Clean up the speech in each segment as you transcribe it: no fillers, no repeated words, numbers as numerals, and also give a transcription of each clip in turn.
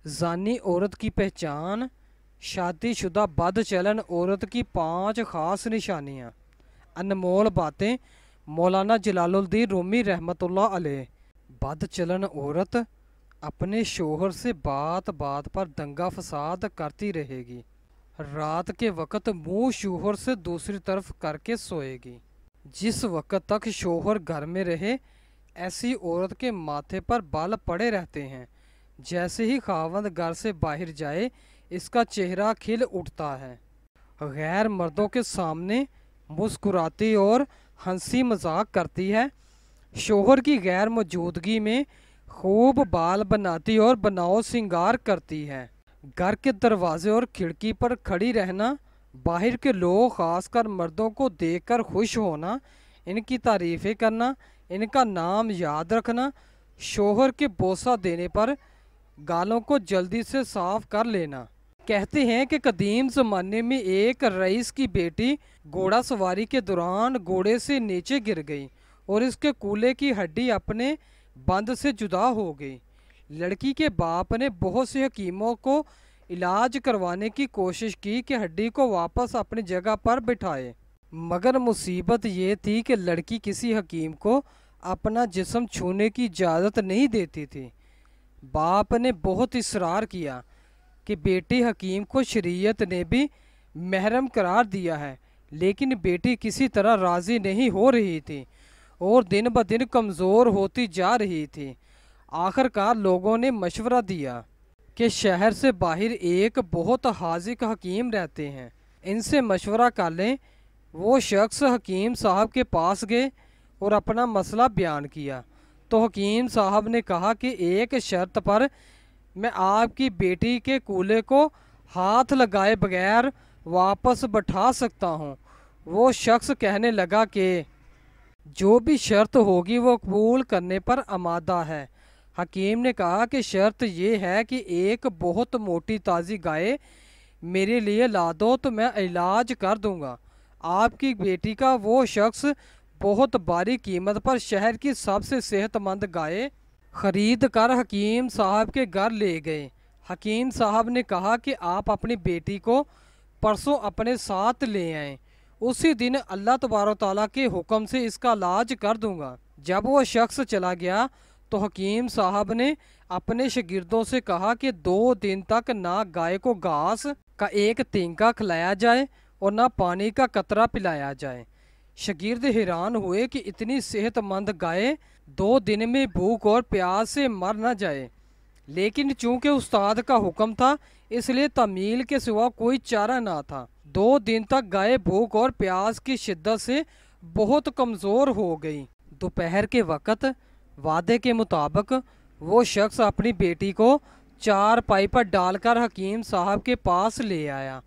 जानी औरत की पहचान। शादीशुदा बदचलन औरत की 5 ख़ास निशानियाँ। अनमोल बातें मौलाना जलालुद्दीन रूमी रहमतुल्लाह अलैह। बदचलन औरत अपने शोहर से बात बात पर दंगा फसाद करती रहेगी। रात के वक़्त मुंह शोहर से दूसरी तरफ करके सोएगी। जिस वक़्त तक शोहर घर में रहे ऐसी औरत के माथे पर बाल पड़े रहते हैं। जैसे ही खावंद घर से बाहर जाए इसका चेहरा खिल उठता है। गैर मर्दों के सामने मुस्कुराती और हंसी मजाक करती है। शोहर की गैर मौजूदगी में खूब बाल बनाती और बनाव सिंगार करती है। घर के दरवाजे और खिड़की पर खड़ी रहना, बाहर के लोग खासकर मर्दों को देखकर खुश होना, इनकी तारीफ़ें करना, इनका नाम याद रखना, शोहर के बोसा देने पर गालों को जल्दी से साफ कर लेना। कहते हैं कि कदीम ज़माने में एक रईस की बेटी घोड़ा सवारी के दौरान घोड़े से नीचे गिर गई और इसके कूल्हे की हड्डी अपने बंद से जुदा हो गई। लड़की के बाप ने बहुत से हकीमों को इलाज करवाने की कोशिश की कि हड्डी को वापस अपनी जगह पर बिठाए, मगर मुसीबत ये थी कि लड़की किसी हकीम को अपना जिस्म छूने की इजाज़त नहीं देती थी। बाप ने बहुत इसरार किया कि बेटी हकीम को शरीयत ने भी महरम करार दिया है, लेकिन बेटी किसी तरह राज़ी नहीं हो रही थी और दिन ब दिन कमज़ोर होती जा रही थी। आखिरकार लोगों ने मशवरा दिया कि शहर से बाहर एक बहुत हाजिक हकीम रहते हैं, इनसे मशवरा कर लें। वो शख्स हकीम साहब के पास गए और अपना मसला बयान किया तो हकीम साहब ने कहा कि एक शर्त पर मैं आपकी बेटी के कूल्हे को हाथ लगाए बगैर वापस बैठा सकता हूँ। वो शख्स कहने लगा कि जो भी शर्त होगी वो कबूल करने पर आमादा है। हकीम ने कहा कि शर्त ये है कि एक बहुत मोटी ताज़ी गाय मेरे लिए ला दो तो मैं इलाज कर दूंगा। आपकी बेटी का वो शख्स बहुत भारी कीमत पर शहर की सबसे सेहतमंद गाय खरीद कर हकीम साहब के घर ले गए। हकीम साहब ने कहा कि आप अपनी बेटी को परसों अपने साथ ले आएं, उसी दिन अल्लाह तबारक ताला के हुक्म से इसका इलाज कर दूंगा। जब वो शख्स चला गया तो हकीम साहब ने अपने शागिर्दों से कहा कि 2 दिन तक ना गाय को घास का एक तिनका खिलाया जाए और ना पानी का कतरा पिलाया जाए। शागिर्द हैरान हुए कि इतनी सेहतमंद गाय 2 दिन में भूख और प्यास से मर न जाए, लेकिन चूंकि उस्ताद का हुक्म था इसलिए तमील के सिवा कोई चारा ना था। 2 दिन तक गाय भूख और प्यास की शिद्दत से बहुत कमज़ोर हो गई। दोपहर के वक़्त वादे के मुताबिक वो शख्स अपनी बेटी को चारपाई पर डालकर हकीम साहब के पास ले आया।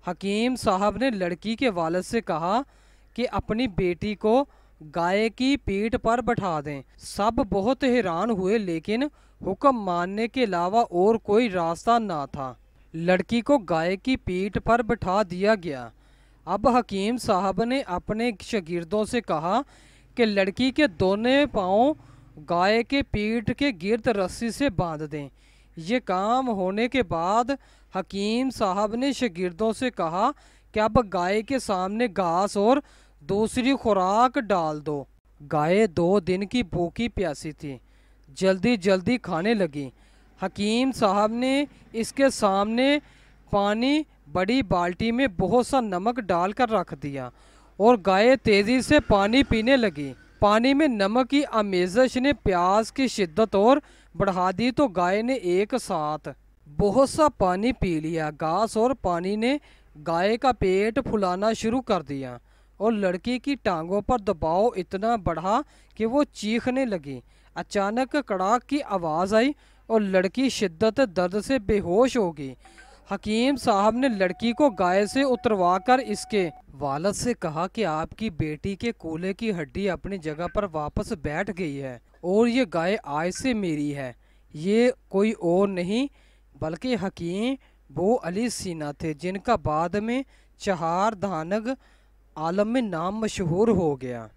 हकीम साहब ने लड़की के वालिद से कहा कि अपनी बेटी को गाय की पीठ पर बैठा दें। सब बहुत हैरान हुए, लेकिन हुक्म मानने के अलावा और कोई रास्ता ना था। लड़की को गाय की पीठ पर बैठा दिया गया। अब हकीम साहब ने अपने शागिर्दों से कहा कि लड़की के दोनों पाँव गाय के पीठ के गिर्द रस्सी से बांध दें। ये काम होने के बाद हकीम साहब ने शागिर्दों से कहा कि अब गाय के सामने घास और दूसरी खुराक डाल दो। गाय 2 दिन की भूखी प्यासी थी, जल्दी जल्दी खाने लगी। हकीम साहब ने इसके सामने पानी बड़ी बाल्टी में बहुत सा नमक डालकर रख दिया और गाय तेज़ी से पानी पीने लगी। पानी में नमक की आमेज़श ने प्यास की शिद्दत और बढ़ा दी तो गाय ने एक साथ बहुत सा पानी पी लिया। घास और पानी ने गाय का पेट फुलाना शुरू कर दिया और लड़की की टांगों पर दबाव इतना बढ़ा कि वो चीखने लगी। अचानक कड़ाक की आवाज़ आई और लड़की शिद्दत दर्द से बेहोश हो गई। हकीम साहब ने लड़की को गाय से उतरवाकर इसके वालिद से कहा कि आपकी बेटी के कूल्हे की हड्डी अपनी जगह पर वापस बैठ गई है और ये गाय आज से मेरी है। ये कोई और नहीं बल्कि हकीम बो अली सीना थे, जिनका बाद में चहार धानग आलम में नाम मशहूर हो गया।